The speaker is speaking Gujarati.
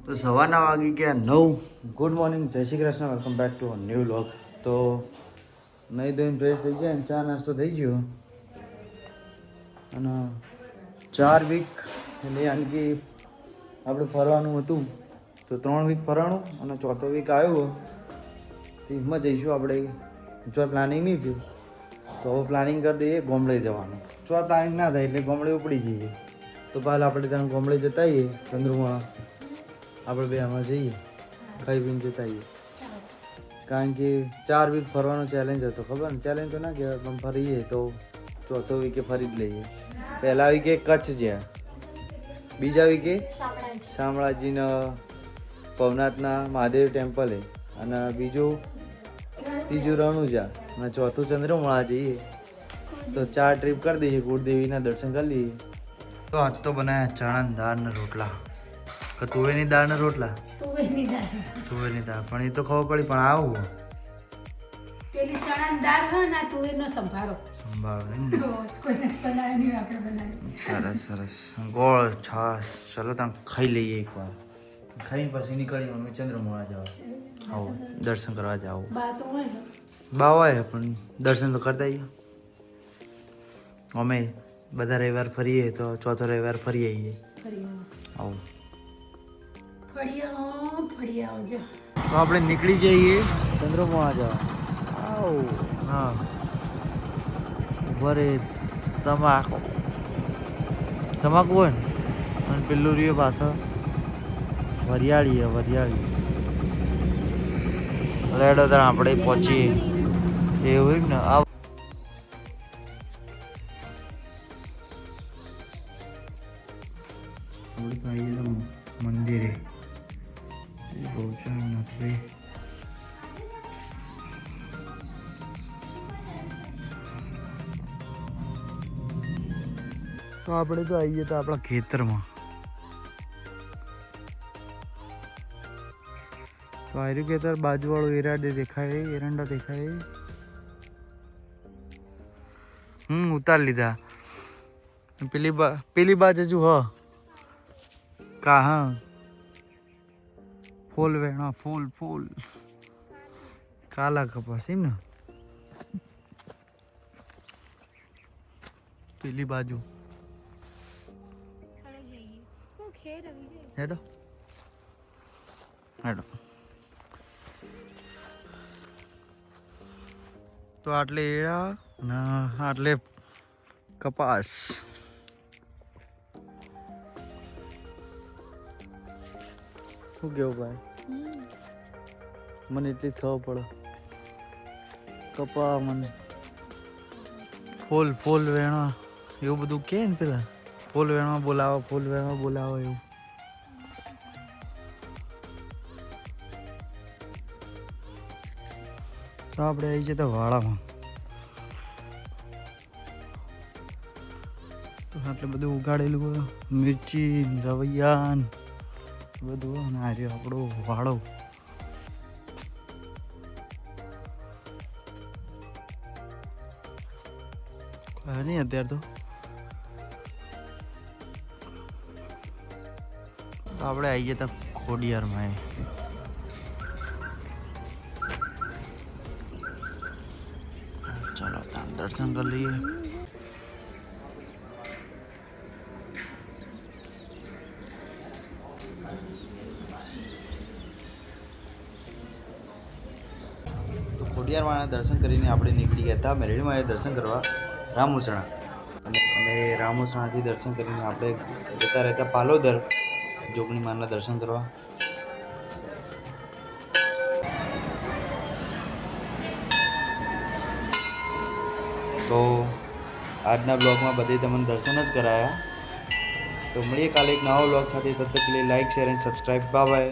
તો સવારના વાગી ગયા 9. ગુડ મોર્નિંગ, જય Shri Krishna, welcome back to new vlog. તો નહીં ધોઈને ફ્રેશ થઈ ગયા અને ચા નાસ્તો થઈ ગયો અને 4 વીક એટલે યાની કે આપણે ફરવાનું હતું તો 3 વીક ફરવાનું અને ચોથો વીક આવ્યો તો એમાં જઈશું આપણે. જો પ્લાનિંગ નહીં થયું તો હવે પ્લાનિંગ કરી દઈએ ગોમડે જવાનું. જો પ્લાનિંગ ના થાય એટલે ગોમડે ઉપડી જઈએ. તો પહેલાં આપણે ત્યાં ગોમડે જતા આવીએ ચંદ્રુમા, આપણે બે આમાં જઈએ ખાઈ પીને જતા આવીએ. કારણ કે 4 વીક ફરવાનો ચેલેન્જ હતો. ખબર ને, ચેલેન્જ તો ના કહેવાય પણ ફરીએ તો ચોથો વીકે ફરી જ લઈએ. પહેલા વીકે કચ્છ જ્યાં, બીજા વીકે શામળાજીના ભવનાથના મહાદેવ ટેમ્પલે અને ત્રીજું રણુજા અને ચોથું ચંદ્રમોળા જઈએ. તો 4 ટ્રીપ કરી દઈએ, કુળદેવીના દર્શન કરી લઈએ. તો આજ તો બનાવ્યા ચણાની દાળના રોટલા કે તુવેરની દાળના રોટલા? તુવેરની દાળ. પણ એ તો ખબર પડી, પણ આવું પેલી ચણાની દાળ હોય ને તુવેરનો સંભારો કોઈને બનાવ્યો નહીં, આપણે બનાવ્યો. સરસ સરસ. ગોળ છાશ. ચલો તમે ખાઈ લઈએ એકવાર. ખાઈને પછી નીકળીએ મમ્મી ચંદ્રમોળા જવા. આવું દર્શન કરવા જાવ. બા હોય પણ દર્શન તો કરતા આવીએ. અમે બધા રવિવાર ફરીએ તો ચોથો રવિવાર ફરી આવીએ. આવું તો આપણે નીકળી જઈએ ચંદ્રમોળા જવા. આવું હા ઉભા રે. તમાકુ હોય ને અને પેલું રહ્યું પાછળ વરિયાળી. રેડો તાર આપણે પહોંચીએ એવું એમ ને. આ મંદિરે તો આપણે તો આવીએ તો આપણા ખેતરમાં. તો આર્યું ખેતર બાજુવાળું એરંડા દેખાય. ઉતાર લીધા. પેલી બાજુ હજુ હા ફૂલ વેણા ફૂલ કાલા કપાસ એમ ને. પેલી બાજુ હેડો તો આટલે એડા અને આટલે કપાસ. શું કેવું ભાઈ? મને એટલી થવા પડે કપા મને ફૂલ વેણા એવું બધું કે ને પેલા ફૂલ વેણમાં બોલાવો એવું. તો આપણે આવી જતા વાળામાં. તો આટલે બધું ઉગાડેલું હોય, મિર્ચી રવૈયા બધું. અને આ રહ્યો આપણો વાળો. નહીં અત્યારે તો આપણે આવી જતા ખોડિયારમાં. ચાલો ત્યાં દર્શન કરી લઈએ. તો ખોડિયારમાં દર્શન કરીને આપણે નીકળી ગયા હતા મેરડીમાં દર્શન કરવા રામુસણા. અને રામુસણાથી દર્શન કરીને આપણે જતા રહેતા પાલોદર જોગણી માના દર્શન કરવા. તો આજના બ્લોગમાં બધે તમને દર્શન જ કરાયા. તો મળીએ કાલે એક નવા બ્લોગ સાથે. તબ તક કે લીએ like share and subscribe. Bye by.